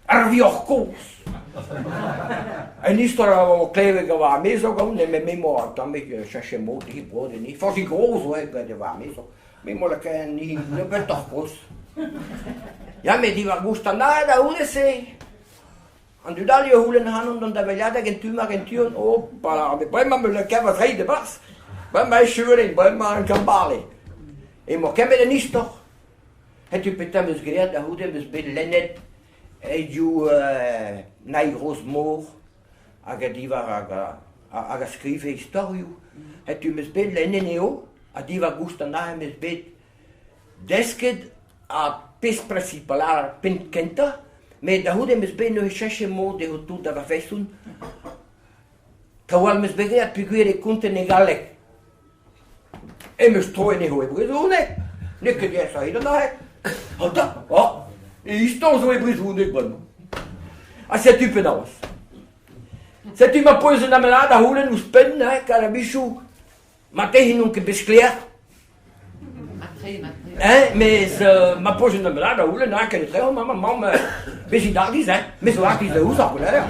Arviochkoos. En is er al kleren waar mee zo gaan, en met mij maar dan met je zesje motor geboden niet. Voor die groot hoor, ik ben er waar mee zo. Met maar kan niet, dat ben toch kost. Ja, met die wat moest dan daar, dat hoe is ze. En du daar je hoelen gaan, dan dat we ja dat geen tu maar geen tuin op, maar bij mij moet ik hebben wat rijden was. Bij mij scheuring, bij mij een kambale. En maar ken me er niet toch? Het u petem is geleerd, dat hoe dat is bij Lennet. En je nee Roosmoor, als die waren geschreven historie, het u misbed Leneneo, als die waren goed dan daar misbed, desket a pis principalar pin kenta, maar dat hoe de misbed nog zesje moord de hoe dat we feesten, terwijl misbed het figuur konten negalek, en mis trooi niet hoe ik bedoel nee, niet dat jij zou hier dan oh dat, oh. Isto zo je brief hoe ik ben. Als je type nou was. Zet u maar poezen naar beneden holen, hoe spin, hè, carabichou. Maar tegen een bescleer. Maar poezen naar beneden holen, hè, kan je zeggen, mam, wees je daar niet, hè. Maar zo hard is de hoes af, hè.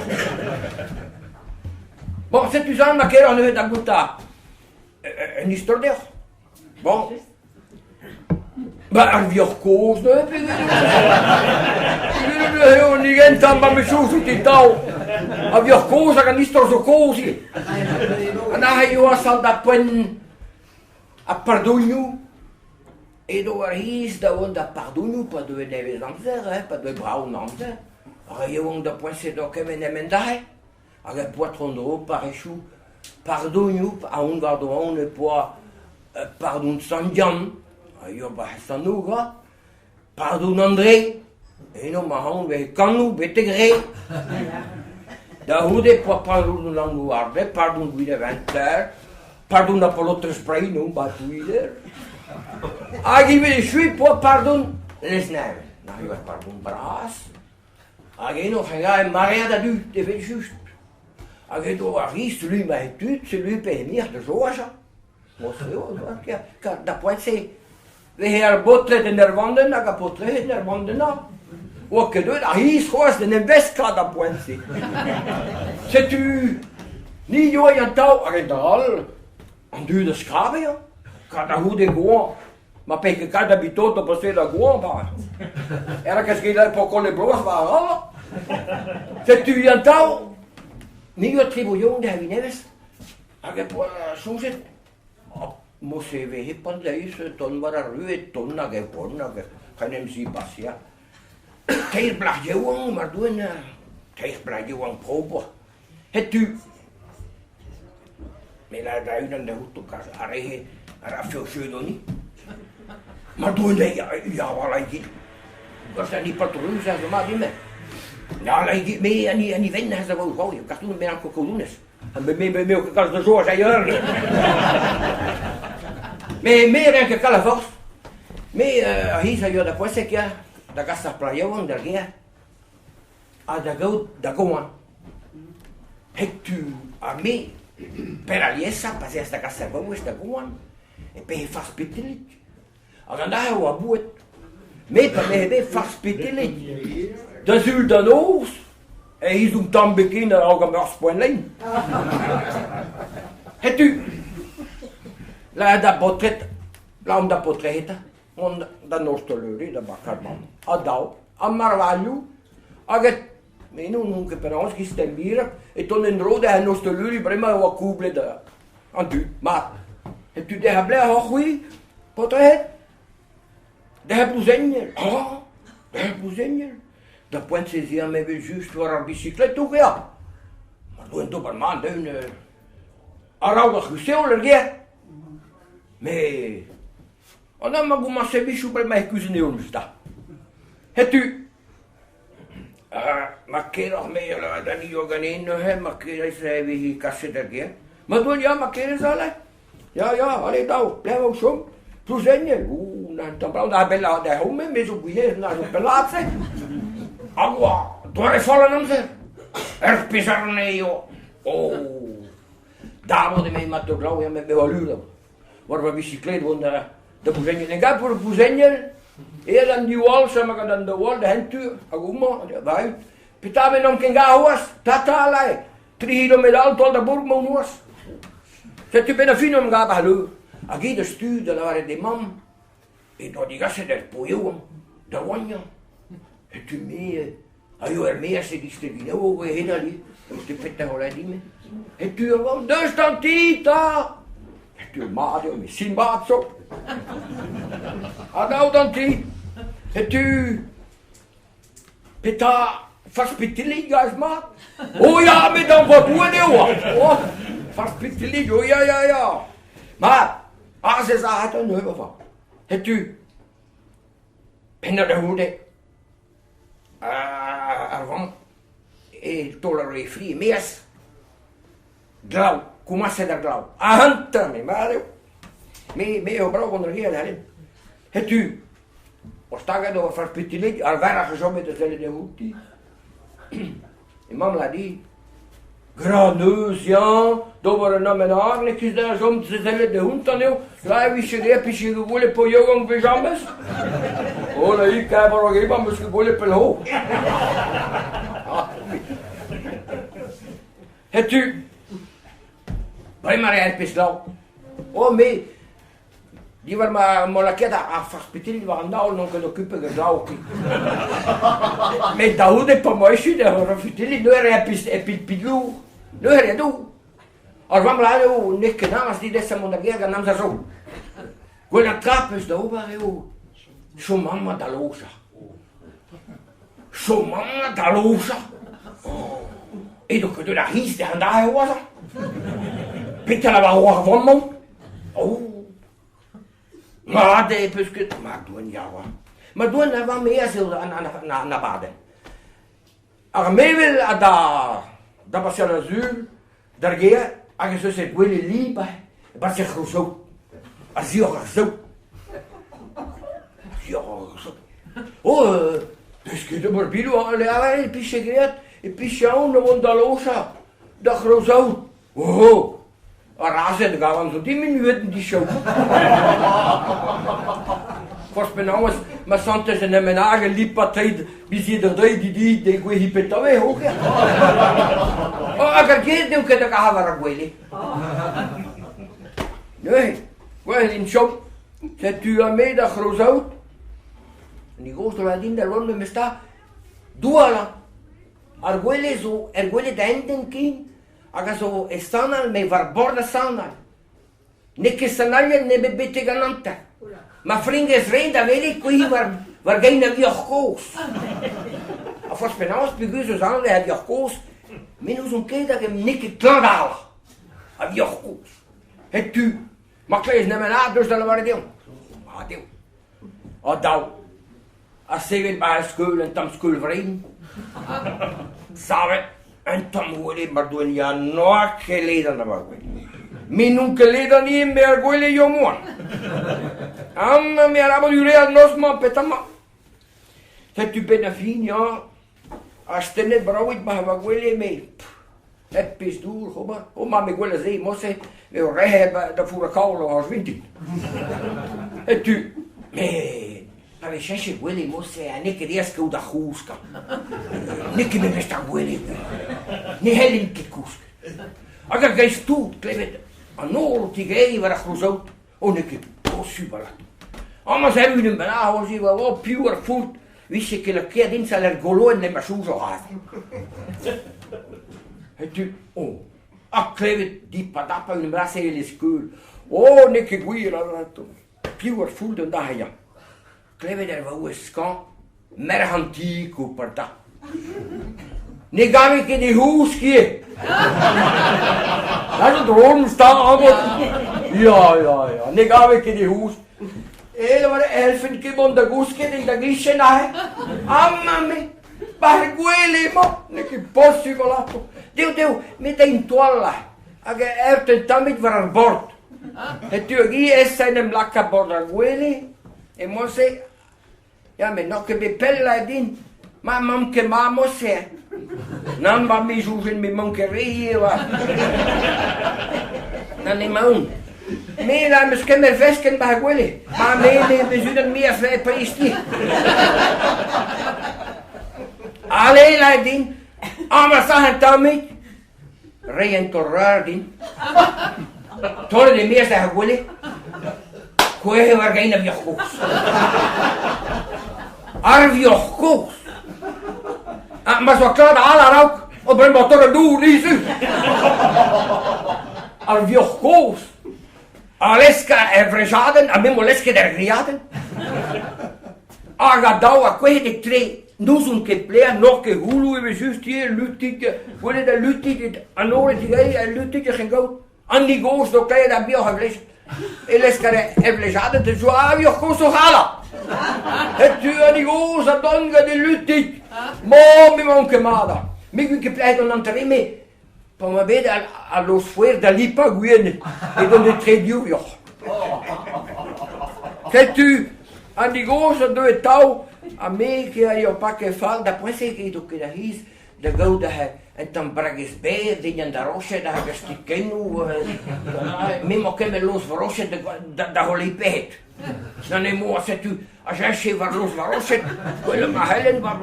Bon, zet u aan, maar keer aan u dat goed daar. En is er daar. Bon. Maar Arviochkoos, ne? Niet eens dan maar met zo'n die touw. Arviochkoos, dat kan niet zo koos. En dan ga je als al dat pen... A pardonju. En door hies dat we dat pardonju, pas door de wezenser, pas door bruin nanser. En je wong dat pen se dat we nemen daar. En je poit rondom, par échou. Pardonju, a un gardon, ne poit... Pardon Sanjan. Jo, maar hij nog, pardon André. En dan maar gaan we kan nu beter gereden. Dat hoe de pardon Langouarde, pardon Guido Venter, pardon Apollo Spray, non pas Guido. Ah, je wil je pour pardon les nemen. Nou, je pardon Braas. Ah, je nog een Maria dat u, dat weet juist. Ah, je doet waar is celui mij tuut, celui paye meer de zorgen. Dat point c'est. We hebben botten in de wanden, dat kapot in de wanden. Wat je doet, hij is gewoon in een westkant dat point zit. Zet u niet joh je touw, en al, en doe de schraven, ja. Kan dat goed gewoon, maar pek kan dat bitoot op een stede gewoon maar. Ergens gaat dat voor kolle brood waren. Zet u je touw, niet je tribouillon, dat heb je nevens. En je zo zit. Moest je weer hippen lezen, toen waren er weer tonnen geboren, gaan hem zien passen. Tegenblad jongen, maar doen tegenblad jongen proper. Het u, maar daar u dan de hoed op elkaar arregen, er af zo doen niet. Maar doen dat ja wel een keer. Was dat niet patroon zijn ze maar niet meer. Ja, een keer mee en die winnen ze wel gooien. Ik kan toen meer aan kokolines. En bij mij kan ze zo zijn je. Mais meer en que la force. Mais hier zijn je dat was ik ja, dat gaat dat plaaien daar ja. Ah dat gewoon. Het u armee per aliesa passer esta casa como esta gewoon. En ben je vast pitelig. Als dan daar wat boet. Mais per me ben vast pitelig. Dat zult dan oos. En hier zo'n tam bekend dat ook een afspoorlijn. Het u la dat portret, la dat portret, on dat nostalgie, dat bakkerman. Adau, amarvalho, aget, meno nunca per ons gistembira, e ton in rode en nostalgie prima wat kuble da. En tu, maar, het u de hebben hoogwie, portret, de hebben zenjer, de hebben zenjer. Dat point se zia me weer juist waar een bicyclette toch ja. Maar toen toch een man doen, aroudig gesteuner ge. Mais, on a ma commencé bichou pour ma cuisiner au sta. Het u, maar keer nog meer dan die organien hè, maar keer is hij weer kassen der ge. Maar toen ja, maar keer is alle. Ja, allee nou, blijf ook zo. Zo zijn je. Dan braucht hij bella de home, met zo goeie naar zo'n pelaatse. Agua, door vallen hem ze. Er pisarne joh. Oh, daar moet ik mee met de blauwe met mijn allure. Waar we bicicleta van de poezenje. En ga voor de poezenje. Eer dan die wal, zeg maar dan de wal, de hand toe. Aguma, de buit. Pitame non kenga huas, tata lai. 3 kilometer alto da burg mon huas. Se tu bent fino om gaba halu. Agi de stuur de lare de mam. E do di gasse del poium, da wanya. E tu me, ayo meer se di stevino we hinali. Tu petta hola di me. E tu avon dus dan tita. E tu madio mi simbazzo. Adau dan ti. E tu pita verspitteling als maat. Oh ja, met dan wat doen we oh, verspitteling, oh ja. Maar, als ze het dan hebben van. Het u, ben de hoede. Ervan, toleree vrije mees. Grauw, kom ze daar grauw. Ahanta me, maar me gebruik onder heel helm. Het u, als dat door verspitteling, er waren gezond met dezelfde hoed. En mam la dit, graneus, ja, daar waren nou mijn haarletjes daar soms dezelfde hond dan heel. Ja, wie je reep is je gewone po jong pyjamas? Oh, nee, ik heb er nog iemand met gewone pelho. Het u, bij maar een pislau. Oh, mee. Die waren maar molakeda afspitteling waren nou nog een kuppen gedrauwd. Met dat hoede per moesje, dat waren vertellen, nu heb je pidlu, nu heb je doe. Als we maar hadden, niet gedaan, als die deze mondageer, nam ze zo. Quella trap is daar waar je, zo mama dalosa. Zo mama dalosa. En dan kun je daar iets tegen daar was. Pitte la hoor van man. Oh. Maar de pusket, maar doen ja hoor. Maar doen er wel meer zullen naar baden. Er mee wil dat was ja zuur, daar geer, als je zo zegt willen lieben, was je zo, als je zo. Ja, zo. Oh, dus kun je maar bieden, alleen een pisje gereed, een pisje aan de wondalosa, dat grozo. Oh. Razen, dan gaan we zo 10 minuten die show. Volgens mij nou eens, maar Santos en mijn eigen lieppartij, wie zie je er die goeie hippeta weg ook. Oh, ik heb geen doen kunnen gaan waar ik nee, wel in shop, zet u aan mij dat groot uit. En die gozer waar die in de ronde me staat, doe ala. Arguele zo, arguele de enden kind. Acaso stanal me varborda sanal. Nekke sanalje ne bebete gananta. Ma fringes renda veli qui var gaina viochos. A fos penaos pigusos anle a viochos. Minus un keda que nekke kladal. A viochos. Het tu. Ma klees ne mena dus dan waar deel. Ma deel. A dau. A seven bij school en tam school vreemd. Sabe. En dan hoor ik maar doen, ja, nog geleden naar mij. Men nunca geleden niet meer goeie jongen. Me arabo die real nos man petama. Het u bent een ja. Als je net brouwt, maar wat goeie mee. Het is door, kom maar. Kom maar met goeie zee, moest je. We hebben dat voor de koude als winter. Het u, nee. Maar we zeggen goeie moest je, en ik eerst goed dat goed kan. Nikke me best aan goeie. Niet helemaal koest. Als je geest toe, kleef het aan oorlog die geven waar ik goed zou. Oh, ik heb super laat. Anders hebben we een bijna, als je wel pure food, wist je een keer in zijn ergolo en neem zo zo hard. Het u, oh, ik kleef het die padappa in een braas hele school. Oh, ik goeie laat. Pure food en dat ja. Kleef het er wel eens kan, meer antiek op dat. Nu ga ik in die hoesje. Dat is het rond staan. Ja. Nu ga ik in die hoes. Helemaal 11 keer om de hoesje in de gisje naar. Amame. Maar quelle mo. Nu possible lato. Deu, met een toalla. Aga heeft een tamit voor een bord. Het turgie is zijn lakka bord quelle. En mo se. Ja, me nog een bepella din. Ma mamke mamo se. Non va mi giù mi mancheria. Non è mai. Me la mi schemmer vesken bij quelli. Maar me zullen meer vrij priesti. Alleen laat din. Maar zeggen daarmee. Rijden tot raar din. Toen de meeste gewillen. Koe waar geen op je koos. Arf je koos. Maar zo klaar de alle ook. Op een motor doen niet zo. Arf je koos. Aleska en vrezaden. En mimo leske der griaden. Aga dawa koe de twee. Nu zo'n keer nog een hulu we juist hier lutitje. Willen de lutitje aan oren die gij en lutitje geen goud. Aan die goos door kan je dat bio gaan lezen. Eleska de vlezade de zo aan je goos toch halen. Het u aan die goos dat dan gaat de lutit. Mami manke mada. Mij kun je dan terime. Para me ver a los fuer de lipa guiene. Et dan de twee duur. Het u aan die goos dat door het touw. A mij que je pakken val, dat was ik ook dat is de gouden en dan brak is bij die in de roosje dat je stikken nu, maar kan me los roosje dat holy pet. Dan neem je als u als je ze var los roosje, wil maar helen maar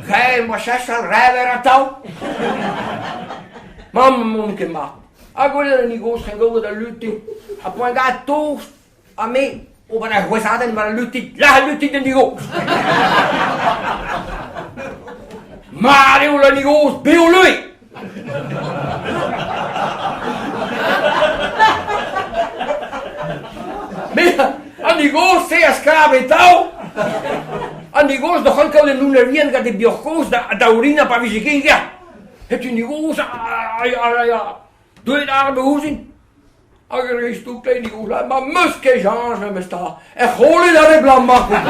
gij maar zes al rijden aan touw. Mam monke ma. Agora niet goos gaan gouden de lutte. Op een gaat toast a mij. Over een gozaden maar lutit, la lutit in die goos. Maar je wil niet goos, bij lui. Aan die goos, zei als krab in touw. Aan die goos, nog kan je doen er weer, gaat die biogoos, de urine, pa wie ze geen ja. Heb je die goos, ja. Doe je daar bij hoezin? Agar je stopt in die goos, maar muske change me sta. En gooi je daar in blam maken.